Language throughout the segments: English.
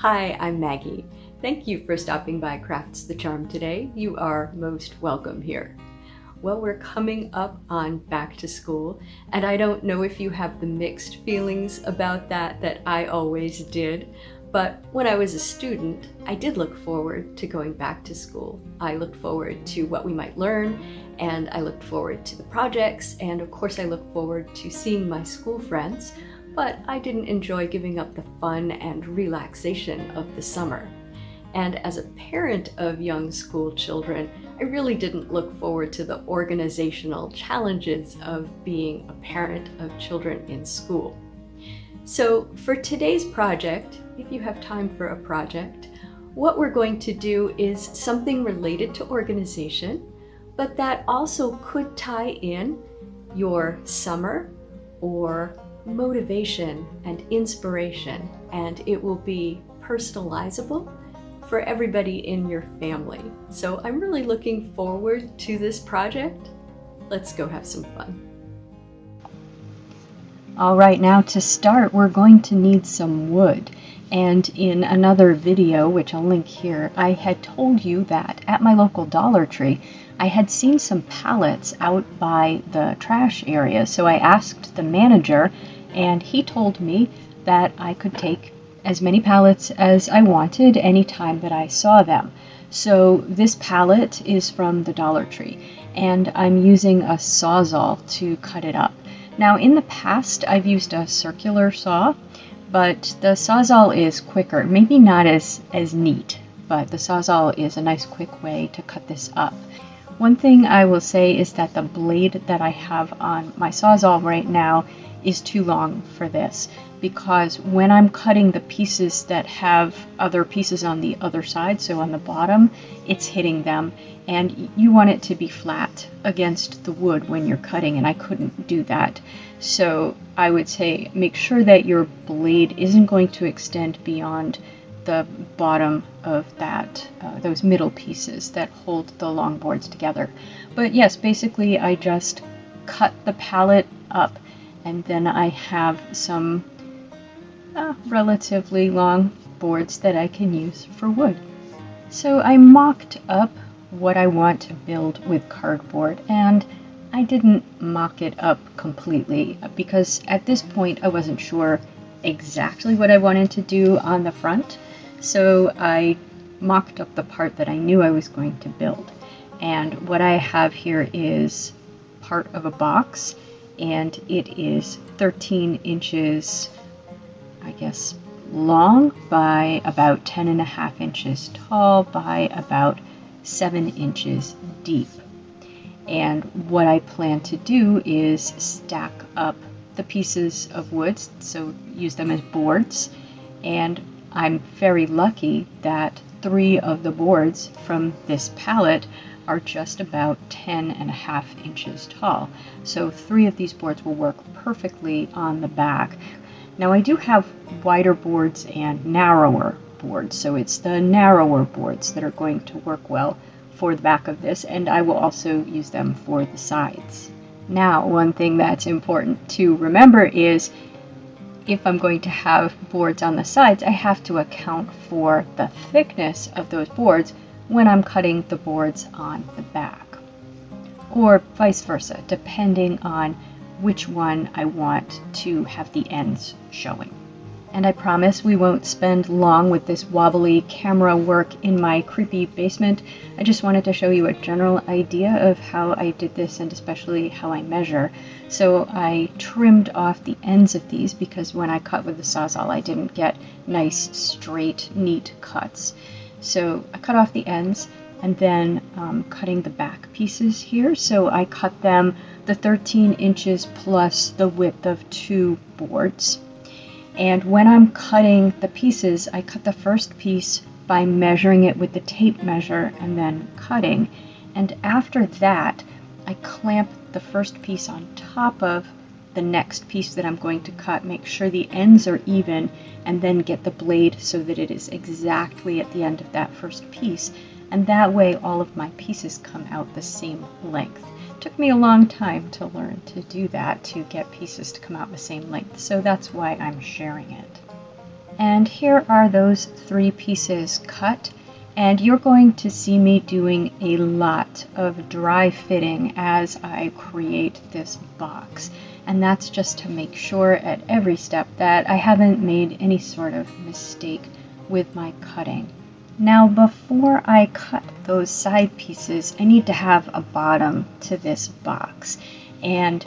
Hi, I'm Maggie. Thank you for stopping by Crafts the Charm today. You are most welcome here. Well, we're coming up on back to school, and I don't know if you have the mixed feelings about that I always did, but when I was a student, I did look forward to going back to school. I looked forward to what we might learn, and I looked forward to the projects, and of course I looked forward to seeing my school friends, but I didn't enjoy giving up the fun and relaxation of the summer. And as a parent of young school children, I really didn't look forward to the organizational challenges of being a parent of children in school. So for today's project, if you have time for a project, what we're going to do is something related to organization, but that also could tie in your summer or motivation and inspiration, and it will be personalizable for everybody in your family. So I'm really looking forward to this project. Let's go have some fun. All right, now to start, we're going to need some wood. And in another video, which I'll link here, I had told you that at my local Dollar Tree, I had seen some pallets out by the trash area. So I asked the manager, and he told me that I could take as many pallets as I wanted anytime that I saw them. So this pallet is from the Dollar Tree, and I'm using a Sawzall to cut it up. Now in the past I've used a circular saw, but the Sawzall is quicker, maybe not as neat, but the Sawzall is a nice quick way to cut this up. One thing I will say is that the blade that I have on my Sawzall right now is too long for this, because when I'm cutting the pieces that have other pieces on the other side, so on the bottom, it's hitting them, and you want it to be flat against the wood when you're cutting, and I couldn't do that. So I would say make sure that your blade isn't going to extend beyond the bottom of that, those middle pieces that hold the long boards together. But yes, basically I just cut the pallet up, and then I have some relatively long boards that I can use for wood. So I mocked up what I want to build with cardboard, and I didn't mock it up completely because at this point I wasn't sure exactly what I wanted to do on the front. So I mocked up the part that I knew I was going to build. And what I have here is part of a box, and it is 13 inches, I guess, long by about 10.5 inches tall by about 7 inches deep. And what I plan to do is stack up the pieces of wood, so use them as boards. And I'm very lucky that 3 of the boards from this pallet are just about 10.5 inches tall. So 3 of these boards will work perfectly on the back. Now I do have wider boards and narrower boards, so it's the narrower boards that are going to work well for the back of this, and I will also use them for the sides. Now, one thing that's important to remember is if I'm going to have boards on the sides, I have to account for the thickness of those boards when I'm cutting the boards on the back, or vice versa, depending on which one I want to have the ends showing. And I promise we won't spend long with this wobbly camera work in my creepy basement. I just wanted to show you a general idea of how I did this, and especially how I measure. So I trimmed off the ends of these because when I cut with the Sawzall I didn't get nice, straight, neat cuts. So I cut off the ends, and then cutting the back pieces here. So I cut them the 13 inches plus the width of 2 boards. And when I'm cutting the pieces, I cut the first piece by measuring it with the tape measure and then cutting. And after that, I clamp the first piece on top of the next piece that I'm going to cut, make sure the ends are even, and then get the blade so that it is exactly at the end of that first piece. And that way all of my pieces come out the same length. It took me a long time to learn to do that, to get pieces to come out the same length, so that's why I'm sharing it. And here are those 3 pieces cut. And you're going to see me doing a lot of dry fitting as I create this box. And that's just to make sure at every step that I haven't made any sort of mistake with my cutting. Now, before I cut those side pieces, I need to have a bottom to this box. And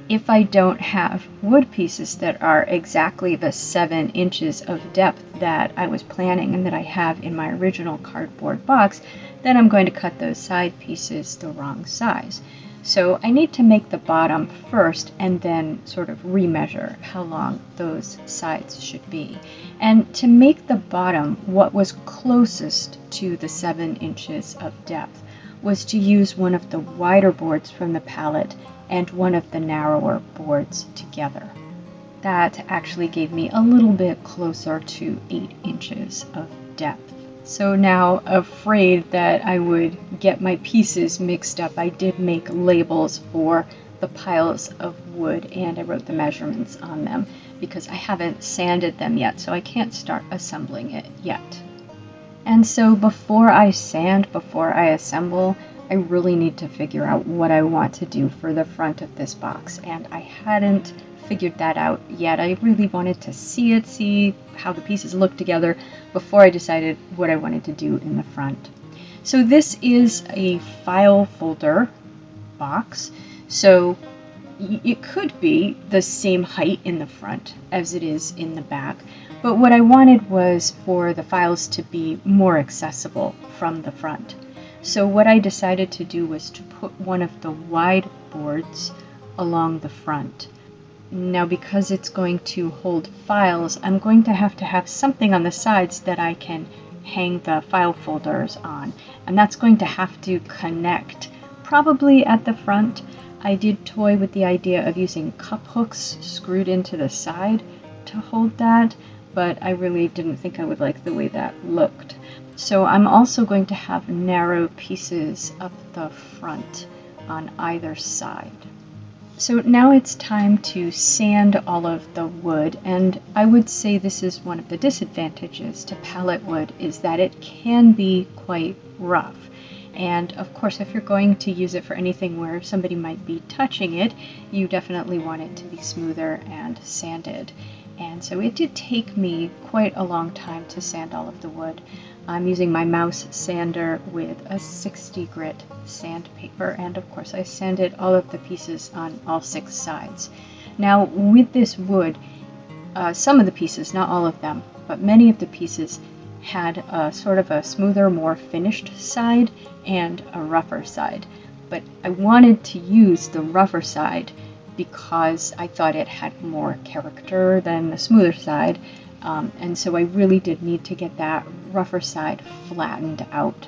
if I don't have wood pieces that are exactly the 7 inches of depth that I was planning and that I have in my original cardboard box, then I'm going to cut those side pieces the wrong size. So I need to make the bottom first and then sort of remeasure how long those sides should be. And to make the bottom what was closest to the 7 inches of depth was to use one of the wider boards from the pallet and one of the narrower boards together. That actually gave me a little bit closer to 8 inches of depth. So now, afraid that I would get my pieces mixed up, I did make labels for the piles of wood and I wrote the measurements on them because I haven't sanded them yet, so I can't start assembling it yet. And so before I sand, before I assemble, I really need to figure out what I want to do for the front of this box, and I hadn't figured that out yet. I really wanted to see how the pieces look together before I decided what I wanted to do in the front. So this is a file folder box, so it could be the same height in the front as it is in the back, but what I wanted was for the files to be more accessible from the front. So what I decided to do was to put one of the wide boards along the front. Now, because it's going to hold files, I'm going to have something on the sides that I can hang the file folders on, and that's going to have to connect probably at the front. I did toy with the idea of using cup hooks screwed into the side to hold that, but I really didn't think I would like the way that looked. So I'm also going to have narrow pieces up the front on either side. So now it's time to sand all of the wood, and I would say this is one of the disadvantages to pallet wood, is that it can be quite rough. And of course, if you're going to use it for anything where somebody might be touching it, you definitely want it to be smoother and sanded. And so it did take me quite a long time to sand all of the wood. I'm using my mouse sander with a 60 grit sandpaper, and of course I sanded all of the pieces on all 6 sides. Now with this wood, some of the pieces, not all of them, but many of the pieces had a sort of a smoother, more finished side and a rougher side. But I wanted to use the rougher side because I thought it had more character than the smoother side. And so I really did need to get that rougher side flattened out.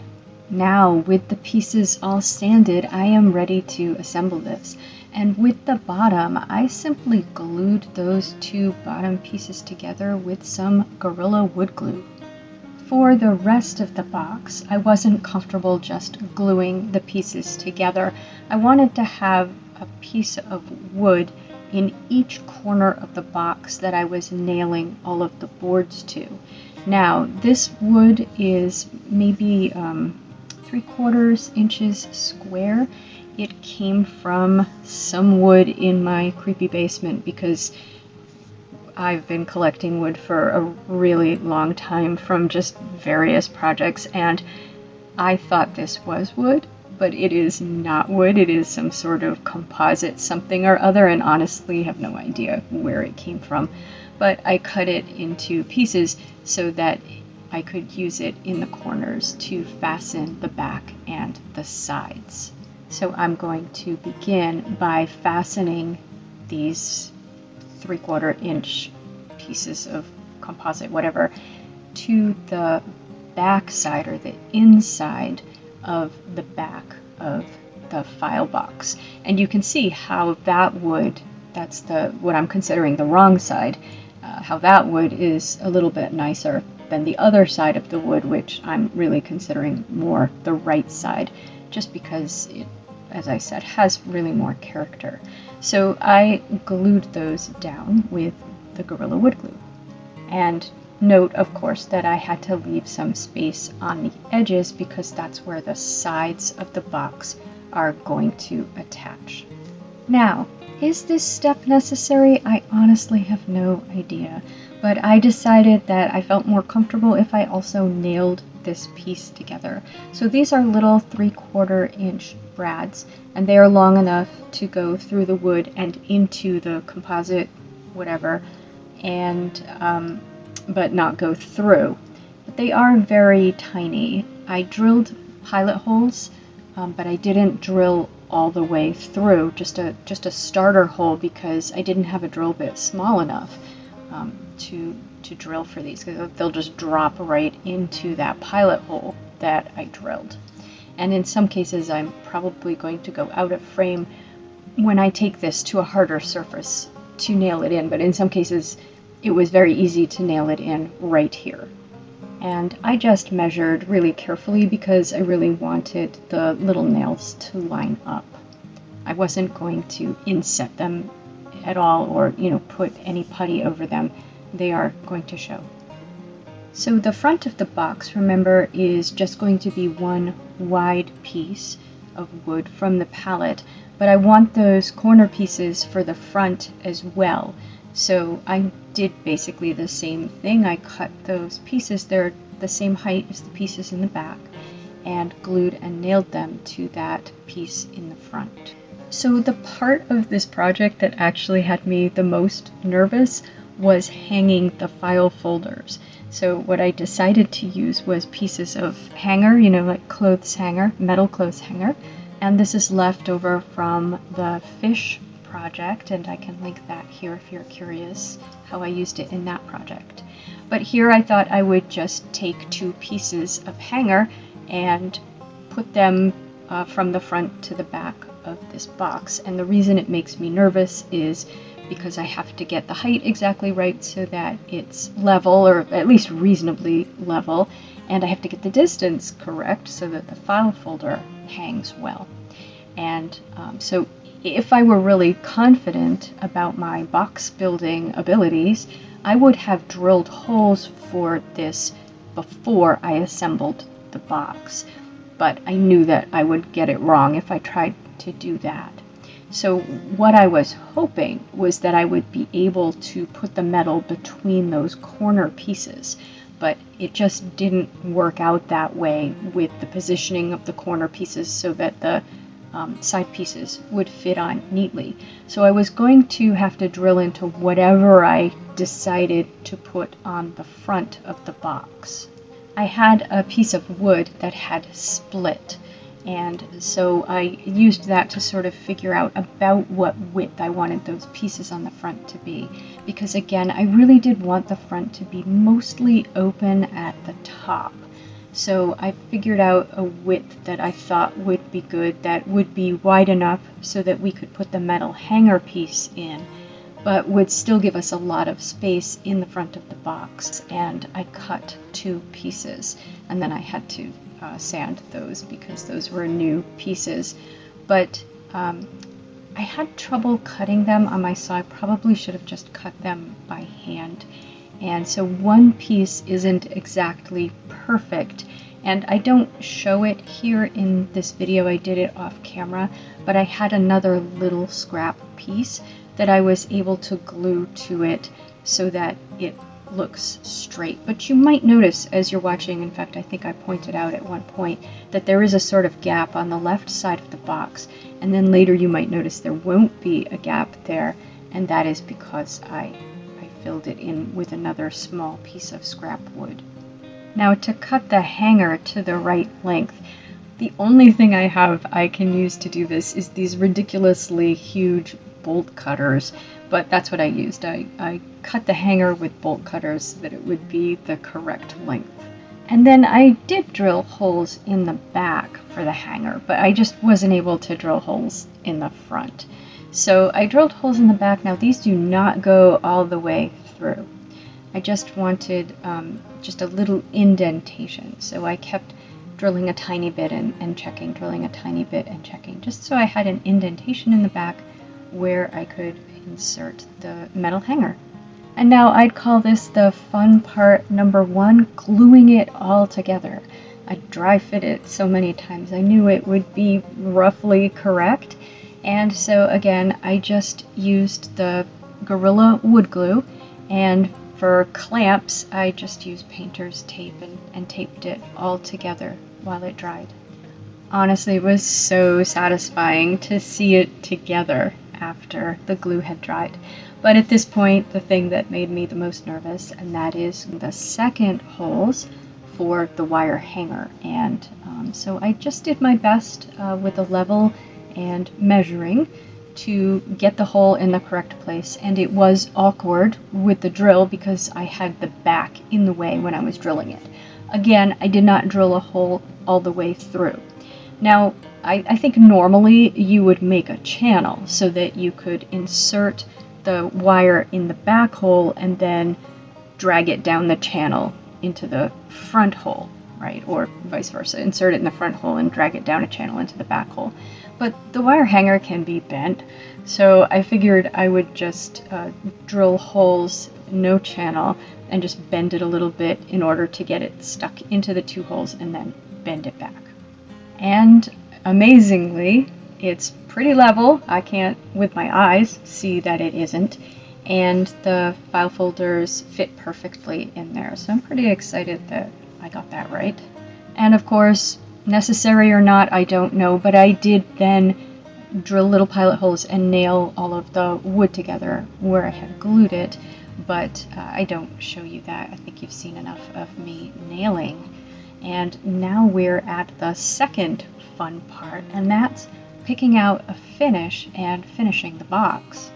Now, with the pieces all sanded, I am ready to assemble this. And with the bottom, I simply glued those 2 bottom pieces together with some Gorilla wood glue. For the rest of the box, I wasn't comfortable just gluing the pieces together. I wanted to have a piece of wood in each corner of the box that I was nailing all of the boards to. Now, this wood is maybe 3/4 inches square. It came from some wood in my creepy basement because I've been collecting wood for a really long time from just various projects, and I thought this was wood, but it is not wood. It is some sort of composite something or other, and honestly have no idea where it came from. But I cut it into pieces so that I could use it in the corners to fasten the back and the sides. So I'm going to begin by fastening these 3/4 inch pieces of composite, whatever, to the back side or the inside of the back of the file box. And you can see how that wood, that's what I'm considering the wrong side, how that wood is a little bit nicer than the other side of the wood, which I'm really considering more the right side, just because it, as I said, has really more character. So I glued those down with the Gorilla wood glue. And note, of course, that I had to leave some space on the edges because that's where the sides of the box are going to attach. Now, is this step necessary? I honestly have no idea, but I decided that I felt more comfortable if I also nailed this piece together. So these are little 3/4 inch brads, and they are long enough to go through the wood and into the composite whatever, and but not go through. But they are very tiny. I drilled pilot holes, but I didn't drill all the way through, just a starter hole, because I didn't have a drill bit small enough to drill for these, because they'll just drop right into that pilot hole that I drilled. And in some cases I'm probably going to go out of frame when I take this to a harder surface to nail it in, but in some cases it was very easy to nail it in right here. And I just measured really carefully because I really wanted the little nails to line up. I wasn't going to inset them at all, or put any putty over them. They are going to show. So the front of the box, remember, is just going to be one wide piece of wood from the pallet, but I want those corner pieces for the front as well. So I did basically the same thing. I cut those pieces, they're the same height as the pieces in the back, and glued and nailed them to that piece in the front. So the part of this project that actually had me the most nervous was hanging the file folders. So what I decided to use was pieces of hanger, like clothes hanger, metal clothes hanger, and this is left over from the fish project, and I can link that here if you're curious how I used it in that project. But here I thought I would just take 2 pieces of hanger and put them from the front to the back of this box. And the reason it makes me nervous is because I have to get the height exactly right so that it's level, or at least reasonably level, and I have to get the distance correct so that the file folder hangs well. And so if I were really confident about my box building abilities, I would have drilled holes for this before I assembled the box, but I knew that I would get it wrong if I tried to do that. So what I was hoping was that I would be able to put the metal between those corner pieces, but it just didn't work out that way with the positioning of the corner pieces so that the side pieces would fit on neatly. So I was going to have to drill into whatever I decided to put on the front of the box. I had a piece of wood that had split, and so I used that to sort of figure out about what width I wanted those pieces on the front to be, because again, I really did want the front to be mostly open at the top. So I figured out a width that I thought would be good, that would be wide enough so that we could put the metal hanger piece in, but would still give us a lot of space in the front of the box. And I cut 2 pieces, and then I had to sand those because those were new pieces. But I had trouble cutting them on my saw. I probably should have just cut them by hand. And so one piece isn't exactly perfect, and I don't show it here in this video. I did it off camera, but I had another little scrap piece that I was able to glue to it so that it looks straight. But you might notice as you're watching, in fact I think I pointed out at one point, that there is a sort of gap on the left side of the box, and then later you might notice there won't be a gap there, and that is because I filled it in with another small piece of scrap wood. Now to cut the hanger to the right length, the only thing I have I can use to do this is these ridiculously huge bolt cutters, but that's what I used. I cut the hanger with bolt cutters so that it would be the correct length. And then I did drill holes in the back for the hanger, but I just wasn't able to drill holes in the front. So I drilled holes in the back. Now these do not go all the way through. I just wanted just a little indentation. So I kept drilling a tiny bit and checking, drilling a tiny bit and checking, just so I had an indentation in the back where I could insert the metal hanger. And now I'd call this the fun part number 1, gluing it all together. I dry fit it so many times. I knew it would be roughly correct. And so again, I just used the Gorilla wood glue, and for clamps, I just used painter's tape and taped it all together while it dried. Honestly, it was so satisfying to see it together after the glue had dried. But at this point, the thing that made me the most nervous, and that is the second holes for the wire hanger. And so I just did my best with a level and measuring to get the hole in the correct place. And it was awkward with the drill because I had the back in the way when I was drilling it. Again, I did not drill a hole all the way through. Now, I think normally you would make a channel so that you could insert the wire in the back hole and then drag it down the channel into the front hole, right? Or vice versa, insert it in the front hole and drag it down a channel into the back hole. But the wire hanger can be bent, so I figured I would just drill holes, no channel, and just bend it a little bit in order to get it stuck into the 2 holes and then bend it back. And amazingly, it's pretty level. I can't, with my eyes, see that it isn't. And the file folders fit perfectly in there. So I'm pretty excited that I got that right. And of course, necessary or not, I don't know, but I did then drill little pilot holes and nail all of the wood together where I had glued it. But I don't show you that. I think you've seen enough of me nailing. And now we're at the second fun part, and that's picking out a finish and finishing the box.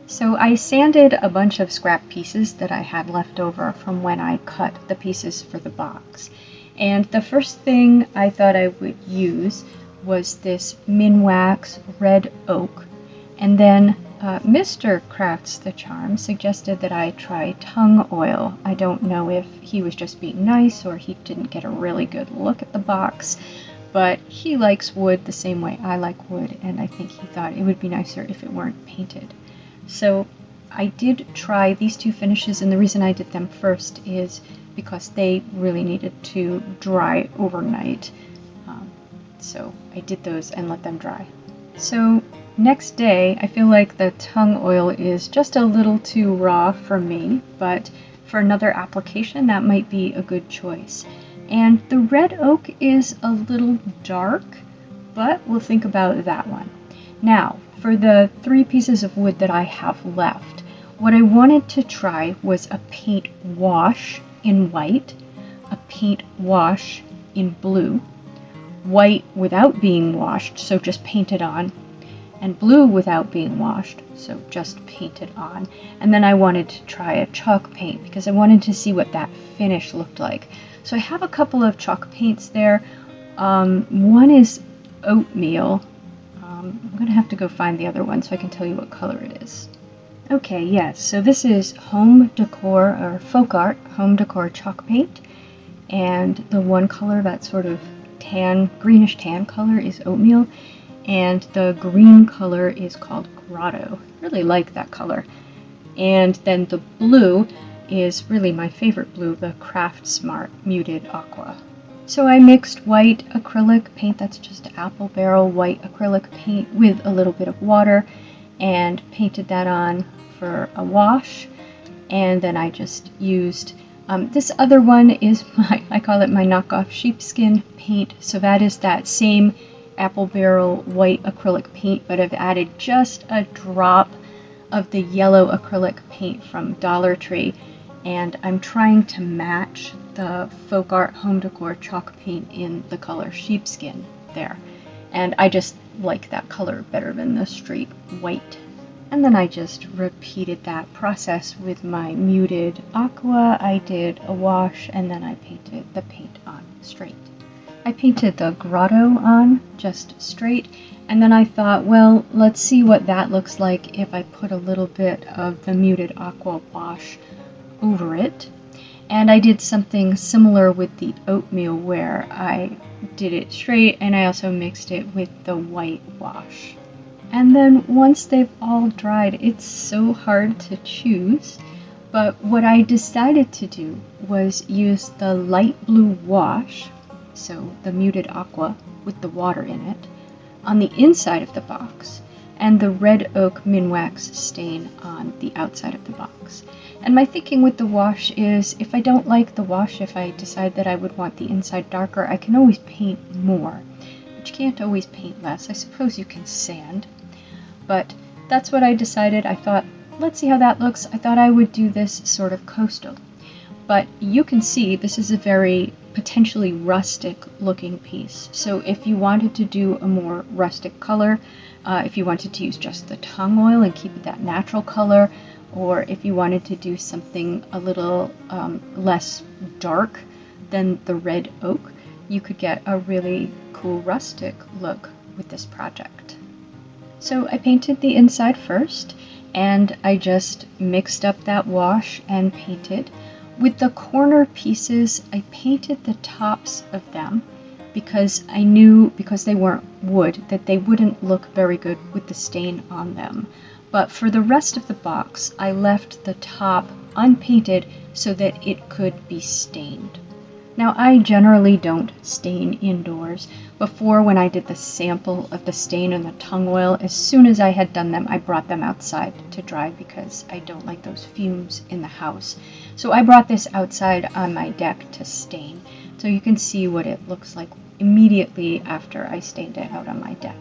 So I sanded a bunch of scrap pieces that I had left over from when I cut the pieces for the box. And the first thing I thought I would use was this Minwax red oak. And then Mr. Crafts the Charm suggested that I try tung oil. I don't know if he was just being nice or he didn't get a really good look at the box, but he likes wood the same way I like wood, and I think he thought it would be nicer if it weren't painted. So I did try these 2 finishes, and the reason I did them first is because they really needed to dry overnight. So I did those and let them dry. So next day, I feel like the tung oil is just a little too raw for me, but for another application, that might be a good choice. And the red oak is a little dark, but we'll think about that one. Now, for the 3 pieces of wood that I have left, what I wanted to try was a paint wash in white, a paint wash in blue, white without being washed, so just painted on, and blue without being washed, so just painted on. And then I wanted to try a chalk paint because I wanted to see what that finish looked like. So I have a couple of chalk paints there. One is oatmeal. I'm going to have to go find the other one so I can tell you what color it is. Okay, yes, so this is Home Decor, or Folk Art Home Decor chalk paint. And the one color, that sort of tan, greenish tan color, is oatmeal. And the green color is called Grotto. Really like that color. And then the blue is really my favorite blue, the Craft Smart Muted Aqua. So I mixed white acrylic paint, that's just apple barrel white acrylic paint, with a little bit of water and painted that on for a wash. And then I just used this other one is I call it my knockoff sheepskin paint. So that is that same apple barrel white acrylic paint, but I've added just a drop of the yellow acrylic paint from Dollar Tree, and I'm trying to match the Folk Art Home Decor chalk paint in the color sheepskin there. And I just like that color better than the straight white. And then I just repeated that process with my muted aqua. I did a wash and then I painted the paint on straight. I painted the grotto on just straight, and then I thought, well, let's see what that looks like if I put a little bit of the muted aqua wash over it. And I did something similar with the oatmeal where I did it straight and I also mixed it with the white wash. And then once they've all dried, it's so hard to choose. But what I decided to do was use the light blue wash, so the muted aqua with the water in it, on the inside of the box, and the red oak minwax stain on the outside of the box. And my thinking with the wash is, if I don't like the wash, if I decide that I would want the inside darker, I can always paint more. But you can't always paint less. I suppose you can sand. But that's what I decided. I thought, let's see how that looks. I thought I would do this sort of coastal. But you can see this is a very potentially rustic looking piece. So if you wanted to do a more rustic color, if you wanted to use just the tung oil and keep it that natural color, or if you wanted to do something a little less dark than the red oak, you could get a really cool rustic look with this project. So I painted the inside first, and I just mixed up that wash and painted. With the corner pieces, I painted the tops of them because I knew, because they weren't wood, that they wouldn't look very good with the stain on them. But for the rest of the box, I left the top unpainted so that it could be stained. Now, I generally don't stain indoors. Before, when I did the sample of the stain and the tung oil, as soon as I had done them, I brought them outside to dry because I don't like those fumes in the house. So I brought this outside on my deck to stain. So you can see what it looks like immediately after I stained it out on my deck.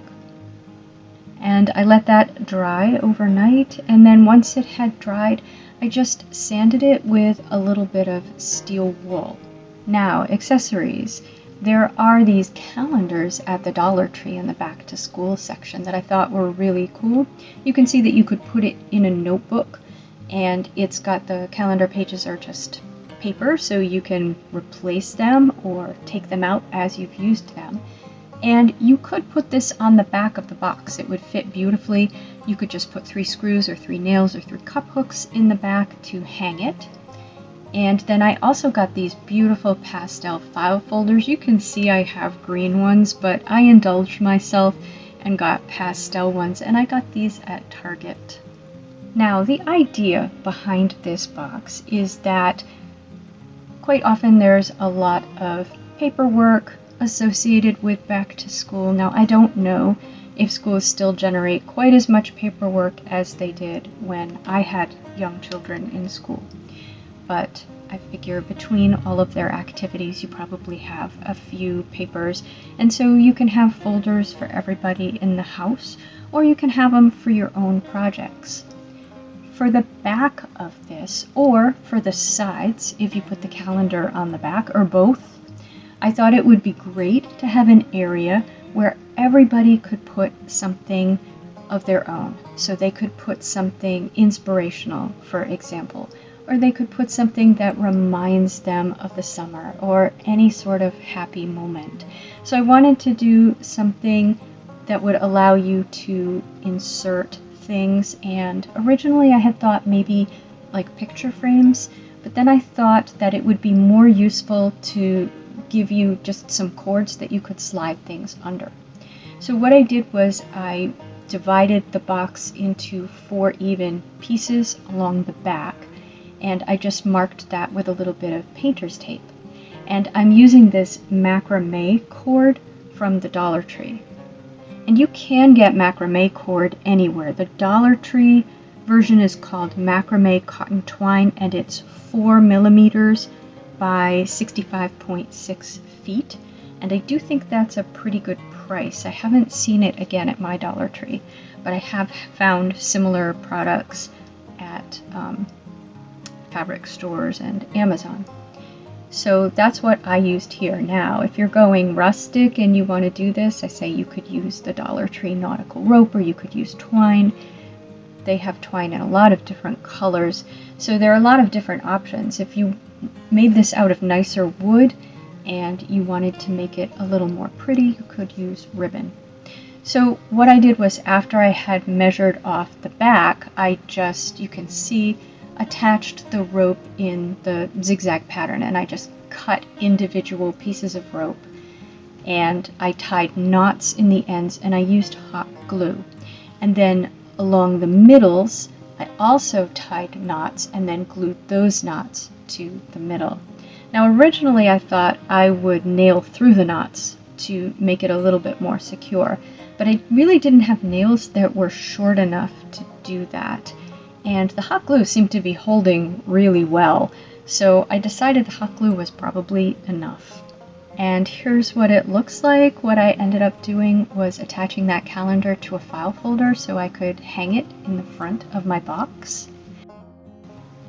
And I let that dry overnight, and then once it had dried, I just sanded it with a little bit of steel wool. Now, accessories. There are these calendars at the Dollar Tree in the back to school section that I thought were really cool. You can see that you could put it in a notebook, and it's got the calendar pages are just paper, so you can replace them or take them out as you've used them. And you could put this on the back of the box. It would fit beautifully. You could just put 3 screws or 3 nails or 3 cup hooks in the back to hang it. And then I also got these beautiful pastel file folders. You can see I have green ones, but I indulged myself and got pastel ones, and I got these at Target. Now, the idea behind this box is that quite often there's a lot of paperwork associated with back to school. Now, I don't know if schools still generate quite as much paperwork as they did when I had young children in school. But I figure between all of their activities, you probably have a few papers, and so you can have folders for everybody in the house, or you can have them for your own projects. For the back of this, or for the sides, if you put the calendar on the back, or both, I thought it would be great to have an area where everybody could put something of their own. So they could put something inspirational, for example, or they could put something that reminds them of the summer or any sort of happy moment. So I wanted to do something that would allow you to insert things, and originally I had thought maybe like picture frames, but then I thought that it would be more useful to give you just some cords that you could slide things under. So what I did was I divided the box into 4 even pieces along the back, and I just marked that with a little bit of painter's tape. And I'm using this macrame cord from the Dollar Tree. And you can get macrame cord anywhere. The Dollar Tree version is called macrame cotton twine, and it's 4 millimeters by 65.6 feet. And I do think that's a pretty good price. I haven't seen it again at my Dollar Tree, but I have found similar products at fabric stores and Amazon. So that's what I used here. Now, if you're going rustic and you want to do this, I say you could use the Dollar Tree nautical rope, or you could use twine. They have twine in a lot of different colors, so there are a lot of different options. If you made this out of nicer wood and you wanted to make it a little more pretty, you could use ribbon. So what I did was, after I had measured off the back, I just, you can see, attached the rope in the zigzag pattern, and I just cut individual pieces of rope, and I tied knots in the ends, and I used hot glue. And then along the middles, I also tied knots and then glued those knots to the middle. Now originally I thought I would nail through the knots to make it a little bit more secure, but I really didn't have nails that were short enough to do that. And the hot glue seemed to be holding really well, so I decided the hot glue was probably enough. And here's what it looks like. What I ended up doing was attaching that calendar to a file folder so I could hang it in the front of my box.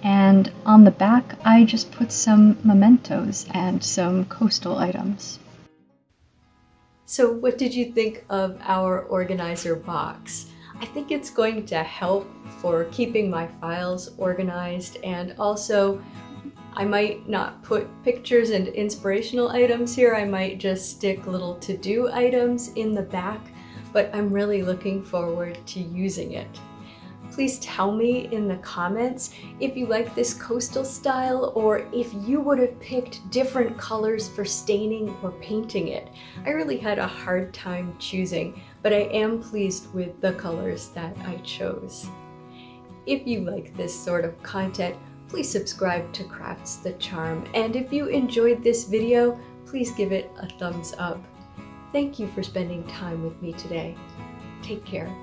And on the back, I just put some mementos and some coastal items. So what did you think of our organizer box? I think it's going to help for keeping my files organized, and also I might not put pictures and inspirational items here. I might just stick little to-do items in the back, but I'm really looking forward to using it. Please tell me in the comments if you like this coastal style or if you would have picked different colors for staining or painting it. I really had a hard time choosing, but I am pleased with the colors that I chose. If you like this sort of content, please subscribe to Crafts the Charm, and if you enjoyed this video, please give it a thumbs up. Thank you for spending time with me today. Take care.